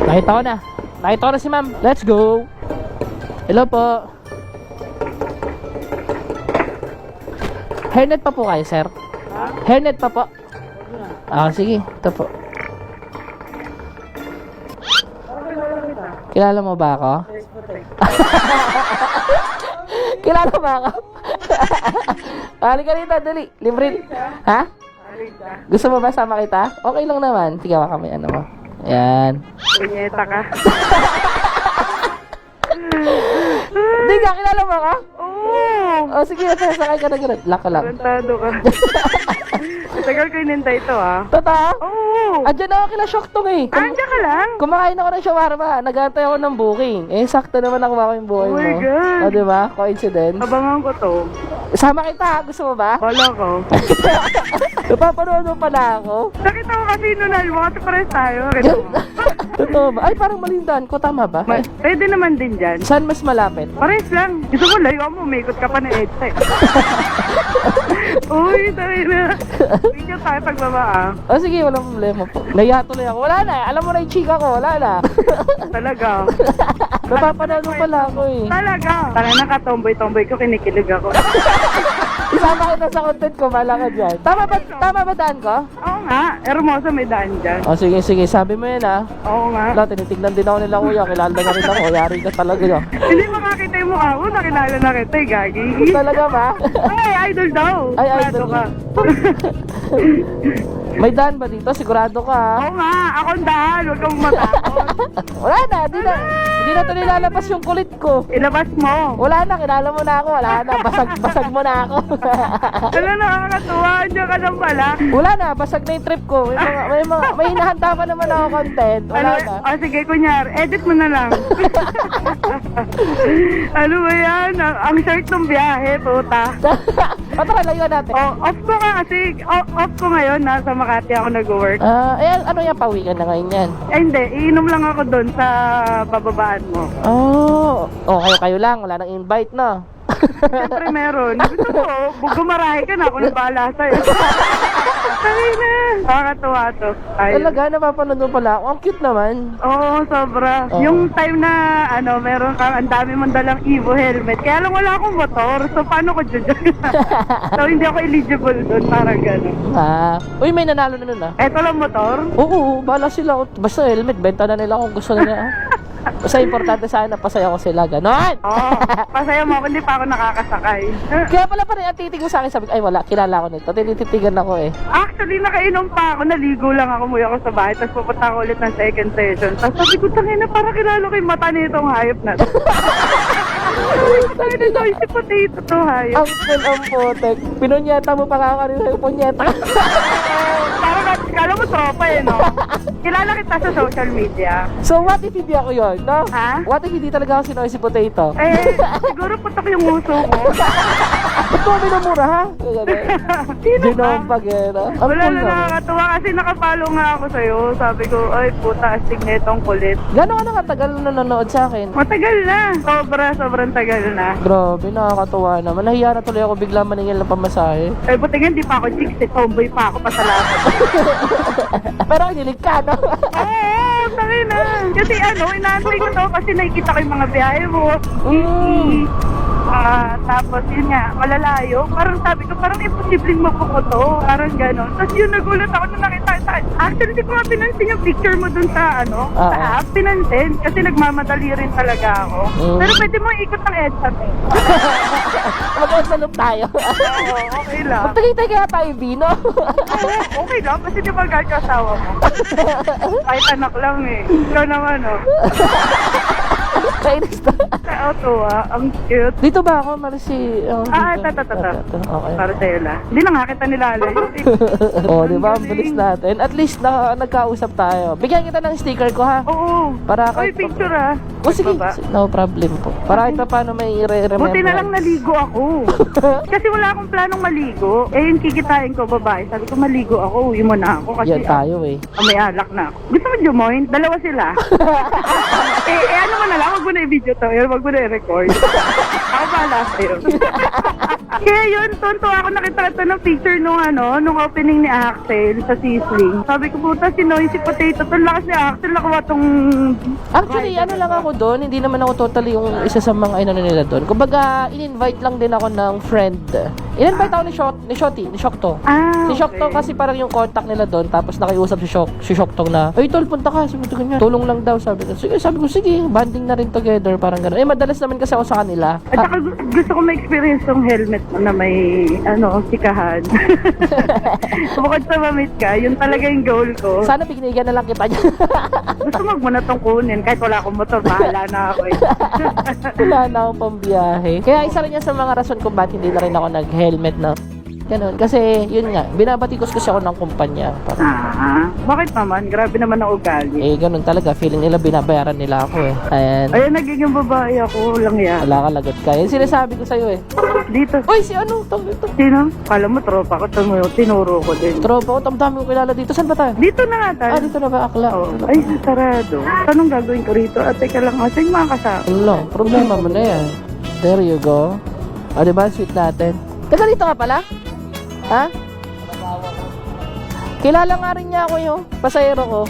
Nakita ko na. Nakita ko na si ma'am. Let's go. Hello po. Hairnet pa po kayo, sir? Ha? Hairnet pa po? Ah, sige. Ito po. Kilala mo ba ako? Kilala mo ba ako? Halika rito, dali. Libre. Ha? Gusto mo ba sama kita? Okay lang naman. Sige, baka may ano mo. Ayan. Punyeta ka. Hindi ka, kilala mo ako? Oo. O sige, sakay ka na ganun. Lock ka lang. Tarantado ka. Tagal ko inintay ito ah. Totoo? Oo. Andiyan ako kila Shoktong eh. Andiyan ka lang? Kumakain ako ng shawarma. Nag-aantay ako ng booking. Eh, sakto naman nakuha ko yung booking Oh mo. my God. O, diba? Coincidence. Abangan ko to. Sama kita, gusto mo ba? Wala ko. Napapanood mo pala ako. Nakita ko kasi nung nalwa kasi pares tayo. Ganun. Totoo ba? Ay, parang malindan ko. Tama ba? Ay, Pwede naman din dyan. saan mas malapit? Pares lang. Gusto mo layo mo, umikot ka pa na EDSA eh. Uy, tayo na. Video tayo pagbaba ah. O sige, walang problema po. Naya tuloy ako. Wala na. Alam mo na yung chika ko. Wala na. Talaga. Napapanood mo pala ako eh. Talaga. Tara na ka, tomboy-tomboy ko, kinikilig ako. Isama kita sa content ko. Bala ka dyan. Tama ba daan ko? Oo nga, Hermosa may daan dyan. O sige, sige. Sabi mo yun ah. Oo nga. Wala, tinitignan din ako nila kuya. Kilala na rin ako. Yari ka talaga yun. Hindi makakita yung mukha mo, nakilala na kita eh, gagi. Talaga ba? Ay, idol daw. Ay, Sigurado idol. ka. May daan ba dito? Sigurado ka ah. Oo nga, akong daan, huwag kang matakot. Wala na. Hindi na ito nilalabas yung kulit ko. Ilabas mo. Wala na. Kilala mo na ako. Wala na. Basag mo na ako. Ano, nakakatuwa, andiyan ka lang pala. Wala na. Basag na yung trip ko. May hinahanda pa naman ako content. Wala Ano, na. oh, sige, kunyar, edit mo na lang. Ano ba yan? Ang short ng biyahe, puta. O tara, layuan natin. Oh, off ko ka kasi, off ko ngayon, nasa Makati ako nag-work. Ayan, ano yan? Pawikan na ngayon yan. Eh hindi, iinom lang ako doon sa bababaan mo. Oh, kayo lang. Wala nang invite na. Siyempre meron. Gusto ko, gumarahe ka na, ako na bahala sa'yo. Ay na, nakakatuwa to. Ayun. Talaga, napapanood mo pala ako. Ang cute naman. Oo, sobra. Oo. Yung time na, meron kang, ang dami mong dalang Evo helmet. Kaya lang wala akong motor, so paano ko dyan? So hindi ako eligible doon, parang gano'n. Uy, may nanalo na nun ah. Eto lang motor? Oo, bahala sila. Basta helmet, benta na nila kung gusto nila. Basta importante sana, pasaya ko sila. Ganon! Oo, pasaya mo ako, hindi pa ako nakakasakay. Kaya pala rin ang titig mo sa akin, sabi ko, ay wala, kilala ko nito. Tinititigan ako eh. Actually, nakainom pa ako, naligo lang ako, umuwi ako sa bahay, tapos pupunta ako ulit ng second session. Tapos sabi ko, tangina, para kilala ko yung mata nitong hayop na to. Sabi ko, si potato to, hayop. Ang cool ang putek. Pinunyeta mo pa nga kanina yung punyeta. Parang, kala mo tropa eh, no? Kilala kita sa social media. So what if hindi ako yun, no? Ha? What if hindi talaga ako si Noisy Potato? Eh, siguro putok yung uso ko. Ba't mo minumura, ha? Sino ka? Dinompag eh, no? Ang Wala cool na, naman. nakakatuwa kasi nakapalo nga ako sa'yo. Sabi ko, ay puta, astig netong kulit. Gano'n ka nakatagal na nanonood sa akin? Matagal na. Sobrang tagal na. Grabe, nakakatuwa naman. Nahiya na tuloy ako bigla maningil ng pamasahe. Eh, buti nga, di pa ako chicks eh. Tomboy pa ako pasalamat. Pero kinilig ka, no? Oo, tangin na. Kasi inaantay ko to kasi nakikita ko yung mga biyahe mo. Mm. Tapos yun nga, malalayo. Parang sabi ko, parang imposibleng mabuko to. Parang gano'n. Tapos yun, nagulat ako nung nakita. Actually, di ko nga pinansin yung picture mo dun sa, sa app. Pinansin. Kasi nagmamadali rin talaga ako. Pero pwede mo ikot ng EDSA eh. Mag-envelope tayo. Oo, okay lang. Magtagitay kaya tayo, Bino. Oo, okay lang. Kasi di ba guard ka asawa mo? Kahit anak lang eh. Ikaw naman, Kainis na. Sa auto, ang cute. Dito ba ako, Marcy? Ito. Okay. Para sa'yo lang. Hindi na nga kita nilalayo. Oo, di ba? Ang bilis natin. At least nagkausap tayo. Bigyan kita ng sticker ko, ha? Oo. Para Oy, picture ah. O sige, Baba. no problem po. Para ito paano may i-remember. Buti na lang naligo ako. Kasi wala akong planong maligo. Eh, yung kikitain ko, babae. Sabi ko, maligo ako. Uwi mo na ako. Kasi Yan tayo eh. may alak na ako. Gusto mo jumoin? Dalawa sila. ano mo na lang, wag mo na i-video to. Wag mo na i-record. Ako bahala sa'yo. Kaya yun, tunto ako nakita ng picture nung nung opening ni Axel sa Sisling. Sabi ko, puta, si Noy, si Potato, itong lakas ni Axel, nakuha tong... Actually, ano lang ako doon, hindi naman ako totally yung isa sa mga inano nila doon. Kumbaga, in-invite lang din ako ng friend. In-invite ako ni Shokto. Ah, Si Shokto kasi parang yung contact nila doon, tapos nakiusap si Shokto na, ay tol, punta ka, sabi ko ganyan. Tulong lang daw, sabi ko, sige, banding na rin together, parang gano'n. Eh, madalas naman kasi ako sa kanila. At saka gusto ko ma-experience yung helmet na may, sikahan. Bukod sa mamit ka, yun talaga yung goal ko. Sana bignigan na lang kita niya. Gusto mo na tong kunin, kahit wala akong motor, bahala na ako eh. Wala na akong pambiyahe. Kaya isa rin yan sa mga rason kung ba't hindi na rin ako nag-helmet na ganun. Kasi, yun nga, binabatikos kasi ako ng kumpanya. Parang, Bakit naman? Grabe naman ang ugali. eh, ganun talaga. Feeling nila binabayaran nila ako eh. Ayan. Ayun, nagiging babae ako lang yan. Wala ka lagot ka. Yan sinasabi ko sa'yo eh. Dito. Uy, si ano? Ito. Sino? Kala mo, tropa ko. Tinuro ko din. Tropa ko, tamdami ko kilala dito. Saan ba tayo? Dito na nga tayo. Ah, dito na ba? Akla. Oh. Ay, sarado. Anong gagawin ko rito? At teka lang, saan yung mga kasama? Ano, problema mo na yan. There you go. O, diba? Sweet natin. Teka, dito ka pala? Ha? Kilala nga rin niya ako yung pasahero ko.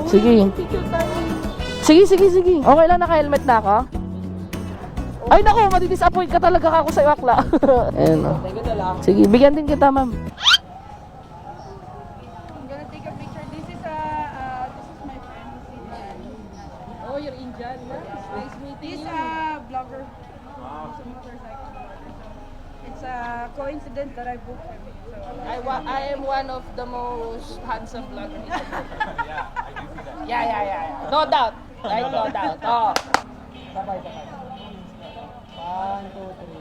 Sige. Sige. Okay lang, naka-helmet na ako. Ay, naku, madidisappoint ka talaga ako sa Akla. Ayan, o. Sige, bigyan din kita, ma'am. I'm gonna take a picture. This is my friend. Oh, you're Indian. Nice meeting He's a blogger. He's a motorcycle blogger. So it's a coincidence that I booked him. So I am one of the most handsome vloggers. Yeah. No doubt. Right, no doubt. Oh. Bye-bye. 1, 2, 3.